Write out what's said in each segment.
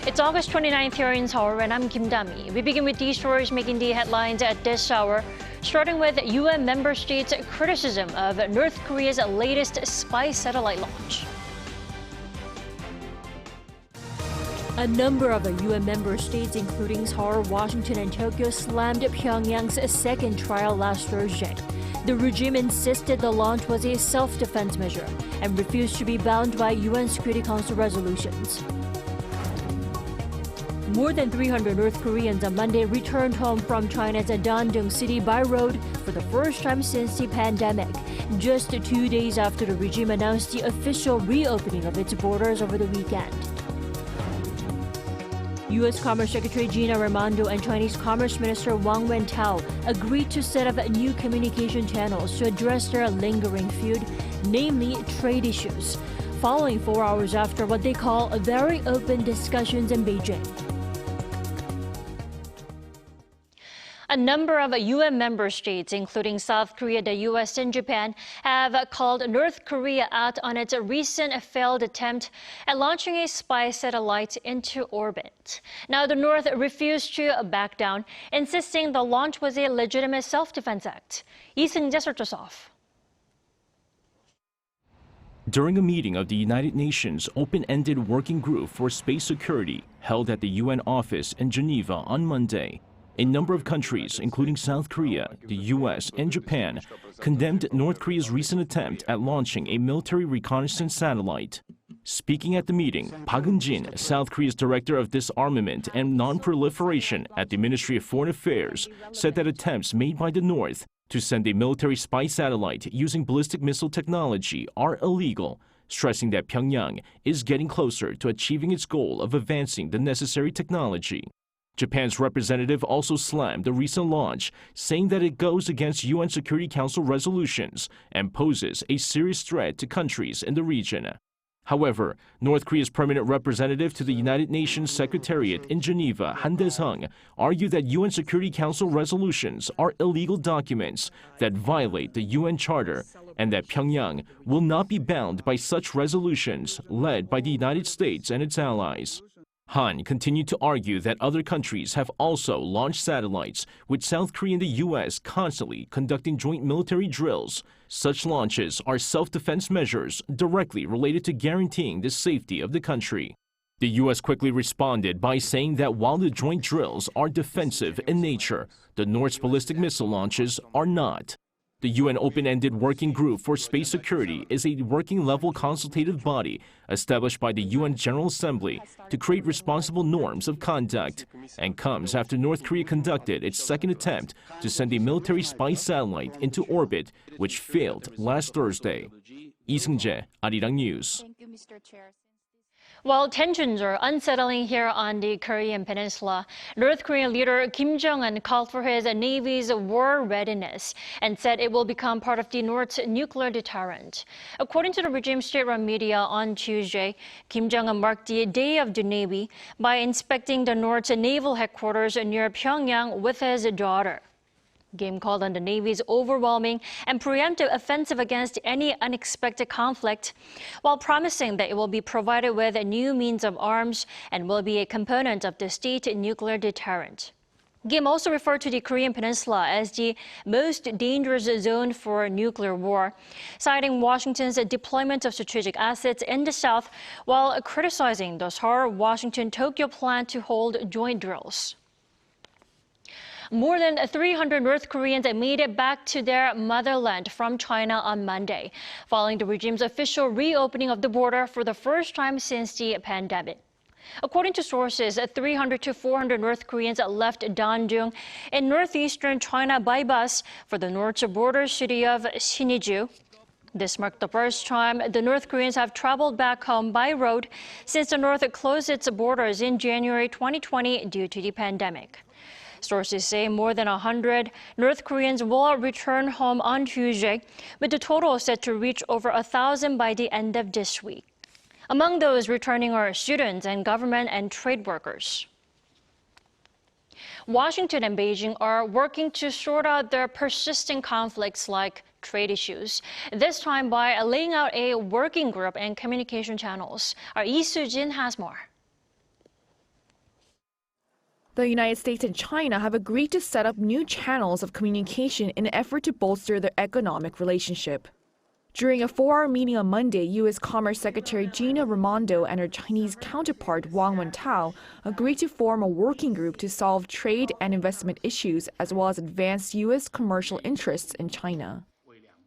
It's August 29th here in Seoul, and I'm Kim Dami. We begin with these stories making the headlines at this hour, starting with UN member states' criticism of North Korea's latest spy satellite launch. A number of UN member states, including Seoul, Washington, and Tokyo, slammed Pyongyang's second trial last Thursday. The regime insisted the launch was a self-defense measure and refused to be bound by UN Security Council resolutions. More than 300 North Koreans on Monday returned home from China's Dandong city by road for the first time since the pandemic, just 2 days after the regime announced the official reopening of its borders over the weekend. U.S. Commerce Secretary Gina Raimondo and Chinese Commerce Minister Wang Wentao agreed to set up new communication channels to address their lingering feud, namely trade issues, following 4 hours after what they call very open discussions in Beijing. A number of UN member states, including South Korea, the U.S., and Japan, have called North Korea out on its recent failed attempt at launching a spy satellite into orbit. Now, the North refused to back down, insisting the launch was a legitimate self-defense act. Lee Seung-jae starts off. During a meeting of the United Nations Open-Ended Working Group for Space Security held at the UN office in Geneva on Monday, a number of countries, including South Korea, the U.S., and Japan, condemned North Korea's recent attempt at launching a military reconnaissance satellite. Speaking at the meeting, Park Eun-jin, South Korea's Director of Disarmament and Non-Proliferation at the Ministry of Foreign Affairs, said that attempts made by the North to send a military spy satellite using ballistic missile technology are illegal, stressing that Pyongyang is getting closer to achieving its goal of advancing the necessary technology. Japan's representative also slammed the recent launch, saying that it goes against UN Security Council resolutions and poses a serious threat to countries in the region. However, North Korea's permanent representative to the United Nations Secretariat in Geneva, Han Dae-sung, argued that UN Security Council resolutions are illegal documents that violate the UN Charter and that Pyongyang will not be bound by such resolutions led by the United States and its allies. Han continued to argue that other countries have also launched satellites, with South Korea and the U.S. constantly conducting joint military drills. Such launches are self-defense measures directly related to guaranteeing the safety of the country. The U.S. quickly responded by saying that while the joint drills are defensive in nature, the North's ballistic missile launches are not. The UN Open-Ended Working Group for Space Security is a working-level consultative body established by the UN General Assembly to create responsible norms of conduct, and comes after North Korea conducted its second attempt to send a military spy satellite into orbit, which failed last Thursday. Lee Seung-jae, Arirang News. Thank you, Mr. Chair. While tensions are unsettling here on the Korean Peninsula, North Korean leader Kim Jong-un called for his Navy's war readiness and said it will become part of the North's nuclear deterrent. According to the regime's state-run media on Tuesday, Kim Jong-un marked the Day of the Navy by inspecting the North's naval headquarters near Pyongyang with his daughter. Kim called on the Navy's overwhelming and preemptive offensive against any unexpected conflict, while promising that it will be provided with a new means of arms and will be a component of the state nuclear deterrent. Kim also referred to the Korean Peninsula as the most dangerous zone for nuclear war, citing Washington's deployment of strategic assets in the south while criticizing the Seoul-Washington-Tokyo plan to hold joint drills. More than 300 North Koreans made it back to their motherland from China on Monday, following the regime's official reopening of the border for the first time since the pandemic. According to sources, 300 to 400 North Koreans left Dandong in northeastern China by bus for the North's border city of Siniju. This marked the first time the North Koreans have traveled back home by road since the North closed its borders in January 2020 due to the pandemic. Sources say more than 100 North Koreans will return home on Tuesday, with the total set to reach over 1,000 by the end of this week. Among those returning are students and government and trade workers. Washington and Beijing are working to sort out their persisting conflicts like trade issues, this time by laying out a working group and communication channels. Our Lee Soo-jin has more. The United States and China have agreed to set up new channels of communication in an effort to bolster their economic relationship. During a 4-hour meeting on Monday, U.S. Commerce Secretary Gina Raimondo and her Chinese counterpart Wang Wentao agreed to form a working group to solve trade and investment issues as well as advance U.S. commercial interests in China.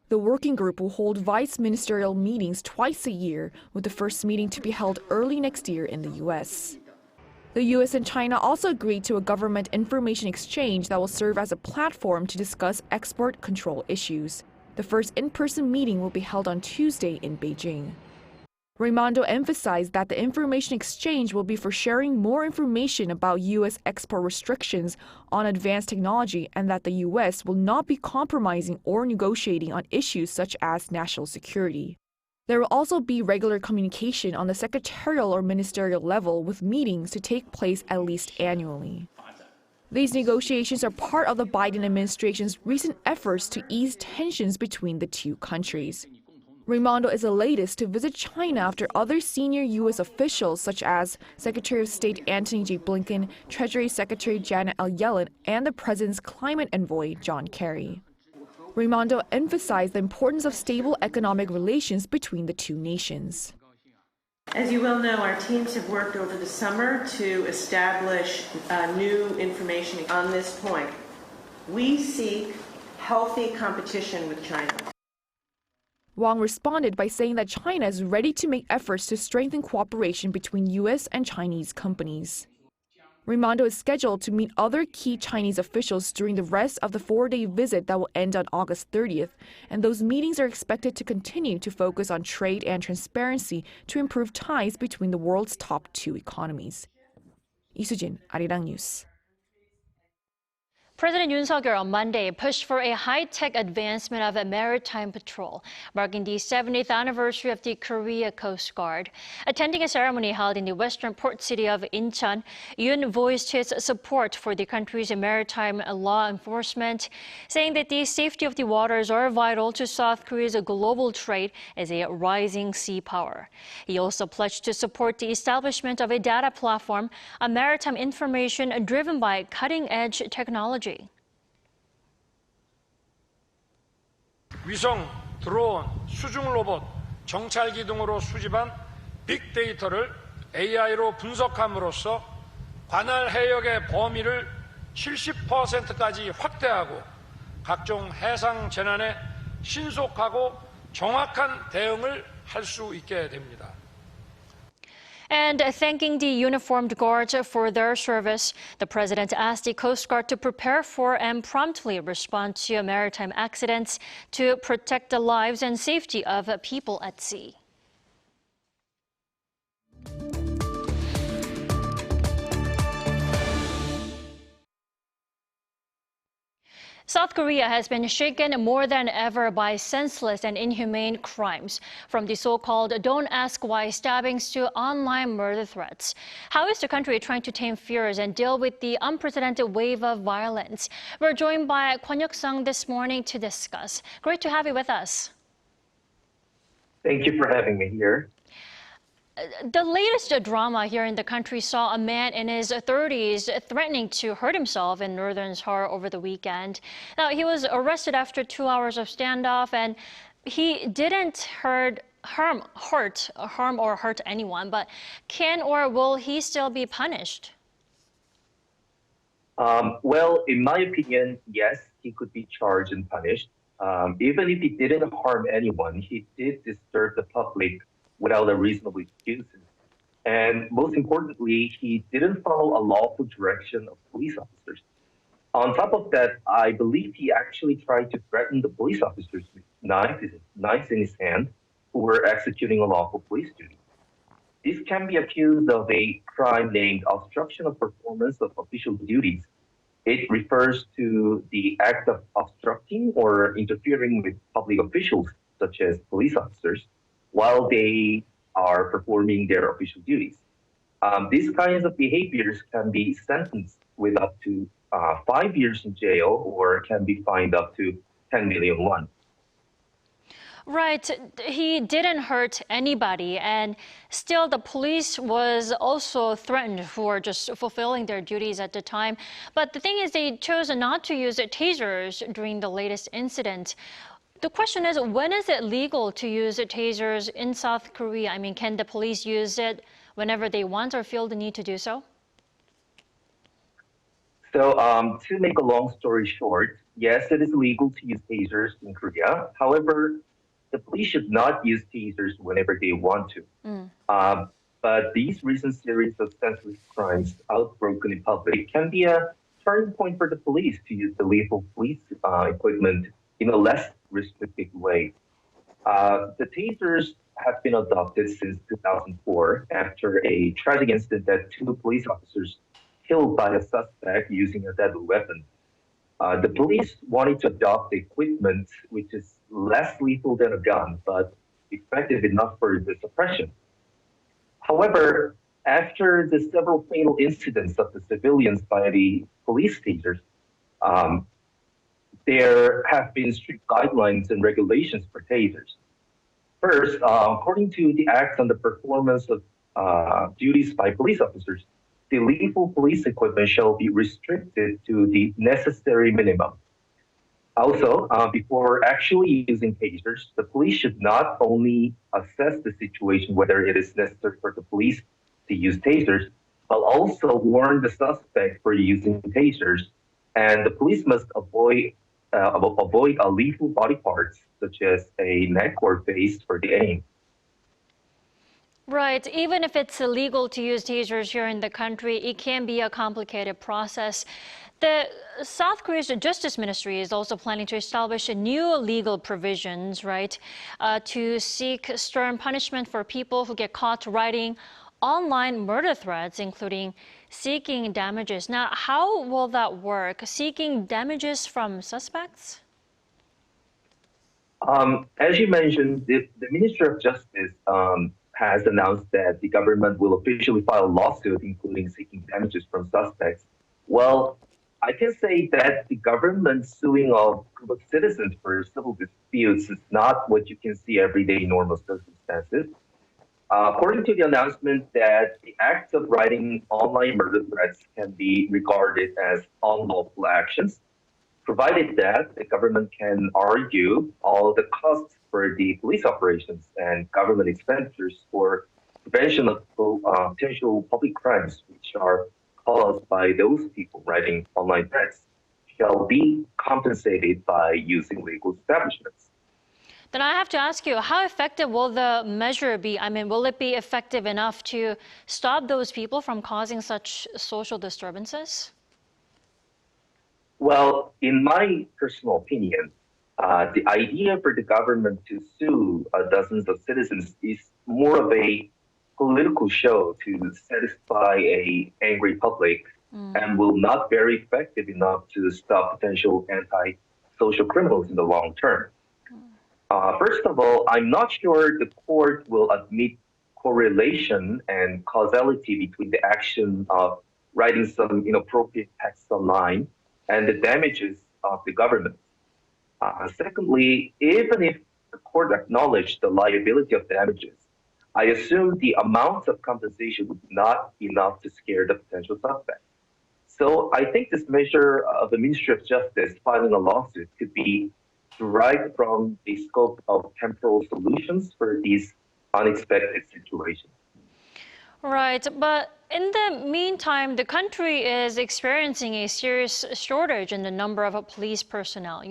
The working group will hold vice ministerial meetings twice a year, with the first meeting to be held early next year in the U.S. The U.S. and China also agreed to a government information exchange that will serve as a platform to discuss export control issues. The first in-person meeting will be held on Tuesday in Beijing. Raimondo emphasized that the information exchange will be for sharing more information about U.S. export restrictions on advanced technology and that the U.S. will not be compromising or negotiating on issues such as national security. There will also be regular communication on the secretarial or ministerial level with meetings to take place at least annually. These negotiations are part of the Biden administration's recent efforts to ease tensions between the two countries. Raimondo is the latest to visit China after other senior U.S. officials such as Secretary of State Antony J. Blinken, Treasury Secretary Janet L. Yellen, and the president's climate envoy, John Kerry. Raimondo emphasized the importance of stable economic relations between the two nations. As you well know, our teams have worked over the summer to establish new information on this point. We seek healthy competition with China. Wang responded by saying that China is ready to make efforts to strengthen cooperation between U.S. and Chinese companies. Raimondo is scheduled to meet other key Chinese officials during the rest of the 4-day visit that will end on August 30th, and those meetings are expected to continue to focus on trade and transparency to improve ties between the world's top two economies. Lee Soo-jin, Arirang News. President Yoon on Monday pushed for a high-tech advancement of a maritime patrol, marking the 70th anniversary of the Korea Coast Guard. Attending a ceremony held in the western port city of Incheon, Yoon voiced his support for the country's maritime law enforcement, saying that the safety of the waters are vital to South Korea's global trade as a rising sea power. He also pledged to support the establishment of a data platform on maritime information driven by cutting-edge technology. 위성, 드론, 수중 로봇, 정찰기 등으로 수집한 빅데이터를 AI로 분석함으로써 관할 해역의 범위를 70%까지 확대하고 각종 해상 재난에 신속하고 정확한 대응을 할 수 있게 됩니다. And thanking the uniformed guards for their service, the president asked the Coast Guard to prepare for and promptly respond to maritime accidents to protect the lives and safety of people at sea. South Korea has been shaken more than ever by senseless and inhumane crimes, from the so-called "don't ask why" stabbings to online murder threats. How is the country trying to tame fears and deal with the unprecedented wave of violence? We're joined by Kwon Hyuk-sung this morning to discuss. Great to have you with us. Thank you for having me here. The latest drama here in the country saw a man in his 30s threatening to hurt himself in northern Seoul over the weekend. Now, he was arrested after 2 hours of standoff, and he didn't harm or hurt anyone. But can or will he still be punished? Well, in my opinion, yes, he could be charged and punished. Even if he didn't harm anyone, he did disturb the public without a reasonable excuse. And most importantly, he didn't follow a lawful direction of police officers. On top of that, I believe he actually tried to threaten the police officers with knives in his hand who were executing a lawful police duty. This can be accused of a crime named obstruction of performance of official duties. It refers to the act of obstructing or interfering with public officials, such as police officers, while they are performing their official duties. These kinds of behaviors can be sentenced with up to 5 years in jail or can be fined up to 10 million won. Right. He didn't hurt anybody, and still the police was also threatened for just fulfilling their duties at the time. But the thing is, they chose not to use tasers during the latest incident. The question is, when is it legal to use tasers in South Korea? I mean, can the police use it whenever they want or feel the need to do so? So to make a long story short, yes, it is legal to use tasers in Korea. However, the police should not use tasers whenever they want to. But these recent series of senseless crimes outbroken in public can be a turning point for the police to use the lethal police equipment in a less restrictive way. The tasers have been adopted since 2004 after a tragic incident that two police officers killed by a suspect using a deadly weapon. The police wanted to adopt equipment which is less lethal than a gun, but effective enough for the suppression. However, after the several fatal incidents of the civilians by the police tasers, um, there have been strict guidelines and regulations for tasers. First, according to the Act on the Performance of Duties by Police Officers, the lethal police equipment shall be restricted to the necessary minimum. Also, before actually using tasers, the police should not only assess the situation whether it is necessary for the police to use tasers, but also warn the suspect for using tasers. And the police must avoid lethal body parts such as a neck or face for the aim. Right. Even if it's illegal to use tasers here in the country, it can be a complicated process. The South Korea's Justice Ministry is also planning to establish a new legal provisions, right, to seek stern punishment for people who get caught writing online murder threats, including seeking damages. Now, how will that work? Seeking damages from suspects? As you mentioned, the Ministry of Justice has announced that the government will officially file a lawsuit, including seeking damages from suspects. Well, I can say that the government suing a group of citizens for civil disputes is not what you can see every day in normal circumstances. According to the announcement that the act of writing online murder threats can be regarded as unlawful actions, provided that the government can argue all the costs for the police operations and government expenditures for prevention of potential public crimes which are caused by those people writing online threats shall be compensated by using legal establishments. Then I have to ask you, how effective will the measure be? I mean, will it be effective enough to stop those people from causing such social disturbances? Well, in my personal opinion, the idea for the government to sue dozens of citizens is more of a political show to satisfy a angry public and will not be very effective enough to stop potential anti-social criminals in the long term. First of all, I'm not sure the court will admit correlation and causality between the action of writing some inappropriate text online and the damages of the government. Secondly, even if the court acknowledged the liability of damages, I assume the amount of compensation would not be enough to scare the potential suspect. So I think this measure of the Ministry of Justice filing a lawsuit could be derived from the scope of temporal solutions for these unexpected situations. Right, but in the meantime, the country is experiencing a serious shortage in the number of police personnel.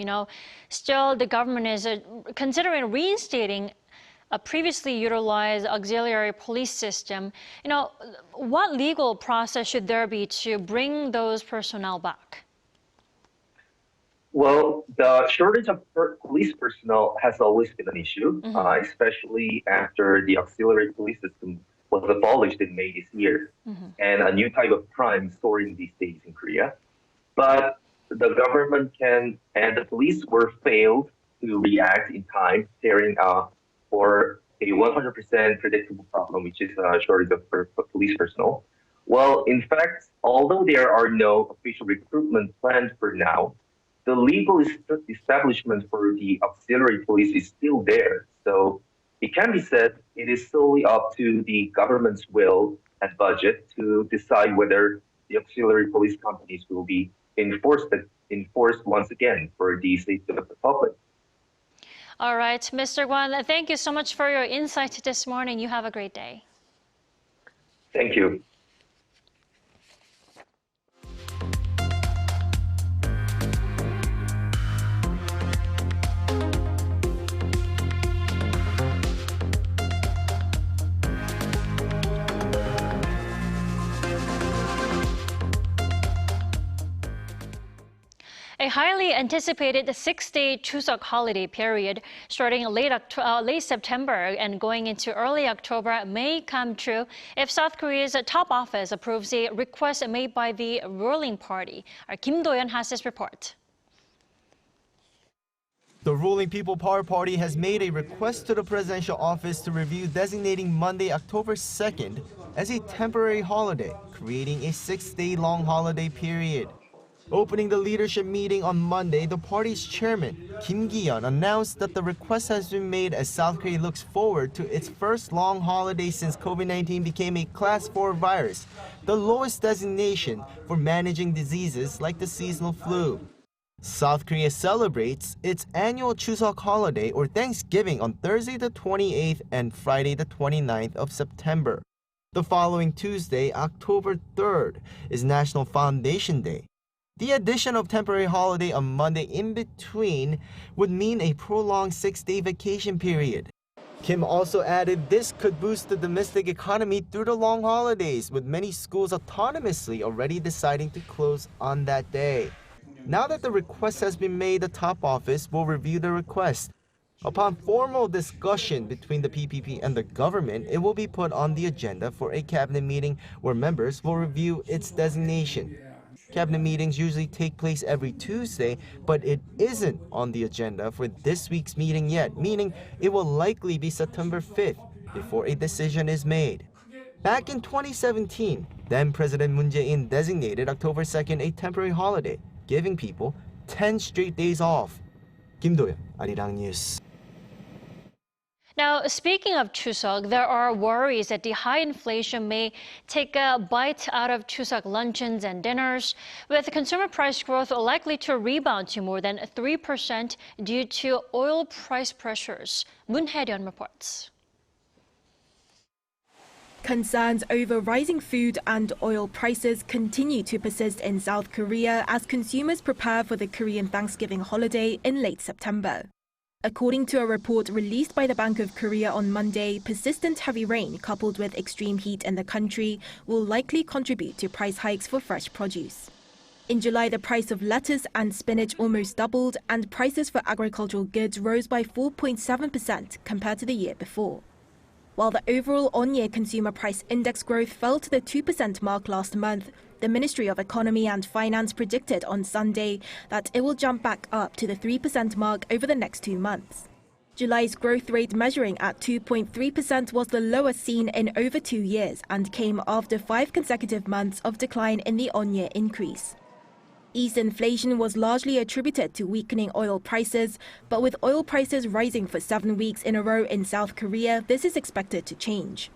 Still, the government is considering reinstating a previously utilized auxiliary police system. What legal process should there be to bring those personnel back? Well, the shortage of police personnel has always been an issue, especially after the auxiliary police system was abolished in May this year, and a new type of crime soaring these days in Korea. But the government and the police were failed to react in time, preparing for a 100% predictable problem, which is a shortage of police personnel. Well, in fact, although there are no official recruitment plans for now, the legal establishment for the auxiliary police is still there. So it can be said it is solely up to the government's will and budget to decide whether the auxiliary police companies will be enforced once again for the safety of the public. All right, Mr. Guan, thank you so much for your insight this morning. You have a great day. Thank you. A highly anticipated 6-day Chuseok holiday period starting late September and going into early October may come true if South Korea's top office approves a request made by the ruling party. Our Kim Do-yeon has this report. The ruling People Power Party has made a request to the presidential office to review designating Monday, October 2nd as a temporary holiday, creating a 6-day long holiday period. Opening the leadership meeting on Monday, the party's chairman, Kim Gi-yeon, announced that the request has been made as South Korea looks forward to its first long holiday since COVID-19 became a Class 4 virus, the lowest designation for managing diseases like the seasonal flu. South Korea celebrates its annual Chuseok holiday or Thanksgiving on Thursday the 28th and Friday the 29th of September. The following Tuesday, October 3rd, is National Foundation Day. The addition of temporary holiday on Monday in between would mean a prolonged 6-day vacation period. Kim also added this could boost the domestic economy through the long holidays, with many schools autonomously already deciding to close on that day. Now that the request has been made, the top office will review the request. Upon formal discussion between the PPP and the government, it will be put on the agenda for a cabinet meeting where members will review its designation. Cabinet meetings usually take place every Tuesday, but it isn't on the agenda for this week's meeting yet, meaning it will likely be September 5th before a decision is made. Back in 2017, then President Moon Jae-in designated October 2nd a temporary holiday, giving people 10 straight days off. Kim Do-yeon, Arirang News. Now, speaking of Chuseok, there are worries that the high inflation may take a bite out of Chuseok luncheons and dinners, with consumer price growth likely to rebound to more than 3% due to oil price pressures. Moon Hae-ryun reports. Concerns over rising food and oil prices continue to persist in South Korea as consumers prepare for the Korean Thanksgiving holiday in late September. According to a report released by the Bank of Korea on Monday, persistent heavy rain coupled with extreme heat in the country will likely contribute to price hikes for fresh produce. In July, the price of lettuce and spinach almost doubled, and prices for agricultural goods rose by 4.7% compared to the year before. While the overall on-year consumer price index growth fell to the 2% mark last month, the Ministry of Economy and Finance predicted on Sunday that it will jump back up to the 3% mark over the next 2 months. July's growth rate, measuring at 2.3%, was the lowest seen in over 2 years and came after 5 consecutive months of decline in the on-year increase. Eased inflation was largely attributed to weakening oil prices, but with oil prices rising for 7 weeks in a row in South Korea, this is expected to change.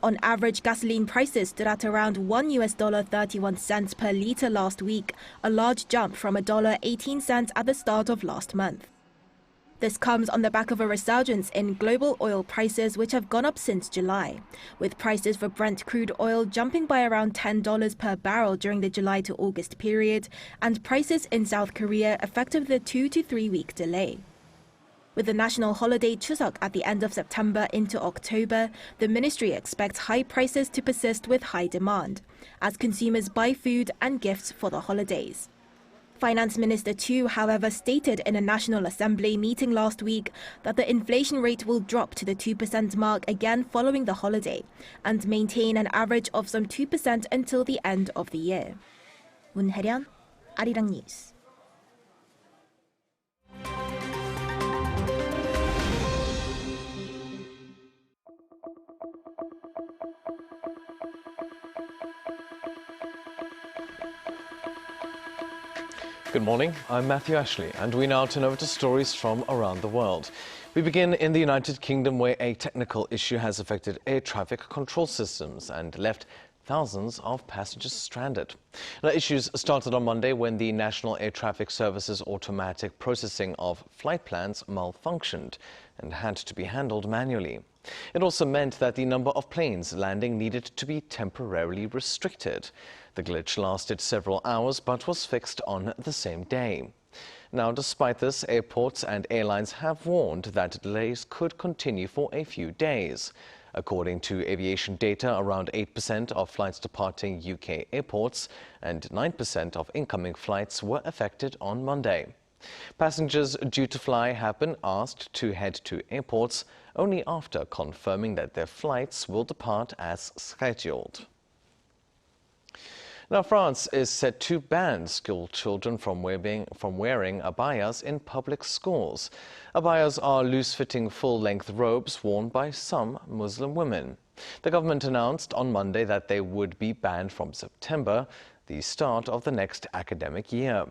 On average, gasoline prices stood at around $1.31 per litre last week, a large jump from $1.18 at the start of last month. This comes on the back of a resurgence in global oil prices, which have gone up since July, with prices for Brent crude oil jumping by around $10 per barrel during the July to August period, and prices in South Korea affected the 2 to 3 week delay. With the national holiday Chuseok at the end of September into October, the ministry expects high prices to persist with high demand, as consumers buy food and gifts for the holidays. Finance Minister Chu, however, stated in a National Assembly meeting last week that the inflation rate will drop to the 2% mark again following the holiday and maintain an average of some 2% until the end of the year. Moon Hae-ryun, Arirang News. Good morning, I'm Matthew Ashley, and we now turn over to stories from around the world. We begin in the United Kingdom, where a technical issue has affected air traffic control systems and left thousands of passengers stranded. Now, issues started on Monday when the National Air Traffic Service's automatic processing of flight plans malfunctioned and had to be handled manually. It also meant that the number of planes landing needed to be temporarily restricted. The glitch lasted several hours but was fixed on the same day. Now, despite this, airports and airlines have warned that delays could continue for a few days. According to aviation data, around 8% of flights departing UK airports and 9% of incoming flights were affected on Monday. Passengers due to fly have been asked to head to airports only after confirming that their flights will depart as scheduled. Now, France is set to ban school children from wearing abayas in public schools. Abayas are loose-fitting full-length robes worn by some Muslim women. The government announced on Monday that they would be banned from September, the start of the next academic year.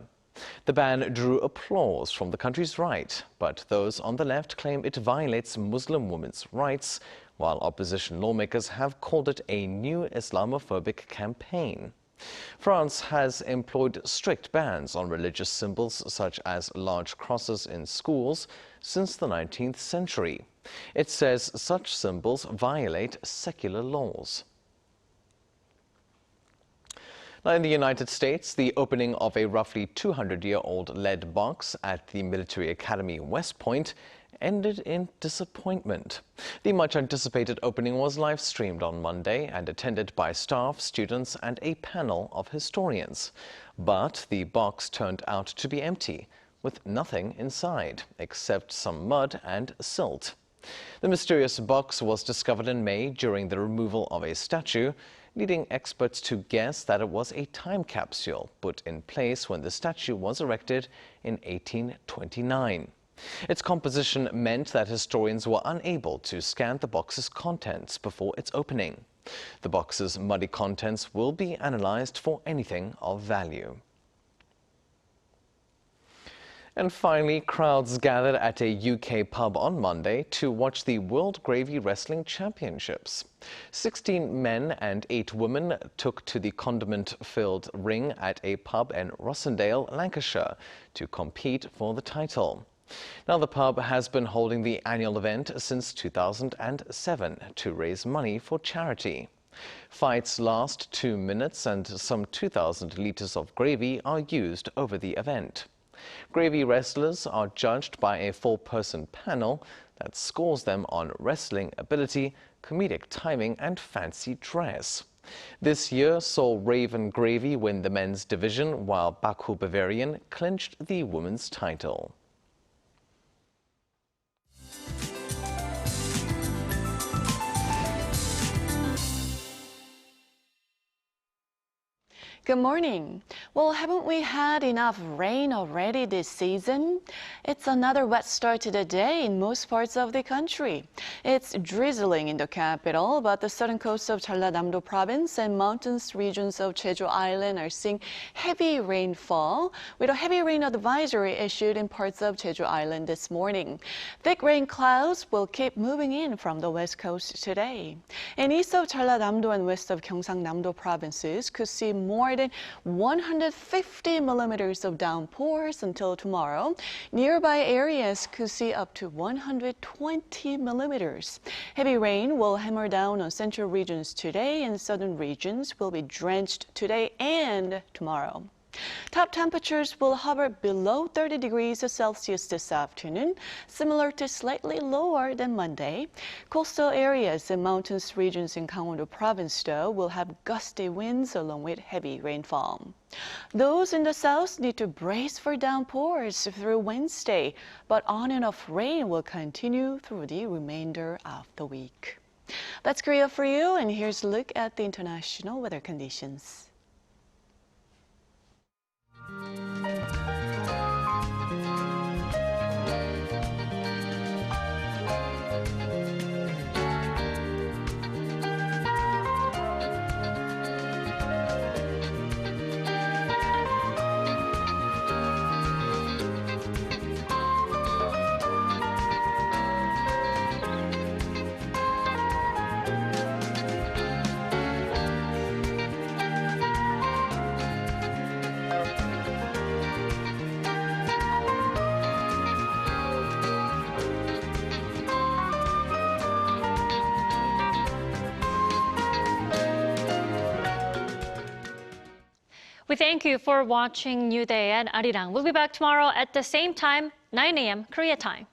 The ban drew applause from the country's right, but those on the left claim it violates Muslim women's rights, while opposition lawmakers have called it a new Islamophobic campaign. France has employed strict bans on religious symbols such as large crosses in schools since the 19th century. It says such symbols violate secular laws. Now, in the United States, the opening of a roughly 200-year-old lead box at the military academy West Point ended in disappointment. The much-anticipated opening was live-streamed on Monday and attended by staff, students, and a panel of historians. But the box turned out to be empty, with nothing inside except some mud and silt. The mysterious box was discovered in May during the removal of a statue, leading experts to guess that it was a time capsule put in place when the statue was erected in 1829. Its composition meant that historians were unable to scan the box's contents before its opening. The box's muddy contents will be analyzed for anything of value. And finally, crowds gathered at a UK pub on Monday to watch the World Gravy Wrestling Championships. 16 men and 8 women took to the condiment-filled ring at a pub in Rossendale, Lancashire, to compete for the title. Now, the pub has been holding the annual event since 2007 to raise money for charity. Fights last 2 minutes and some 2,000 litres of gravy are used over the event. Gravy wrestlers are judged by a 4-person panel that scores them on wrestling ability, comedic timing and fancy dress. This year saw Raven Gravy win the men's division, while Baku Bavarian clinched the women's title. Good morning. Well, haven't we had enough rain already this season? It's another wet start to the day in most parts of the country. It's drizzling in the capital, but the southern coast of Jeollanam-do province and mountainous regions of Jeju Island are seeing heavy rainfall, with a heavy rain advisory issued in parts of Jeju Island this morning. Thick rain clouds will keep moving in from the west coast today. In east of Jeollanam-do and west of Gyeongsang-namdo provinces could see more than 150 millimeters of downpours until tomorrow. Nearby areas could see up to 120 millimeters. Heavy rain will hammer down on central regions today, and southern regions will be drenched today and tomorrow. Top temperatures will hover below 30 degrees Celsius this afternoon, similar to slightly lower than Monday. Coastal areas and mountainous regions in Gangwon-do province, though, will have gusty winds along with heavy rainfall. Those in the south need to brace for downpours through Wednesday, but on and off rain will continue through the remainder of the week. That's Korea for you, and here's a look at the international weather conditions. We thank you for watching New Day at Arirang. We'll be back tomorrow at the same time, 9 a.m. Korea time.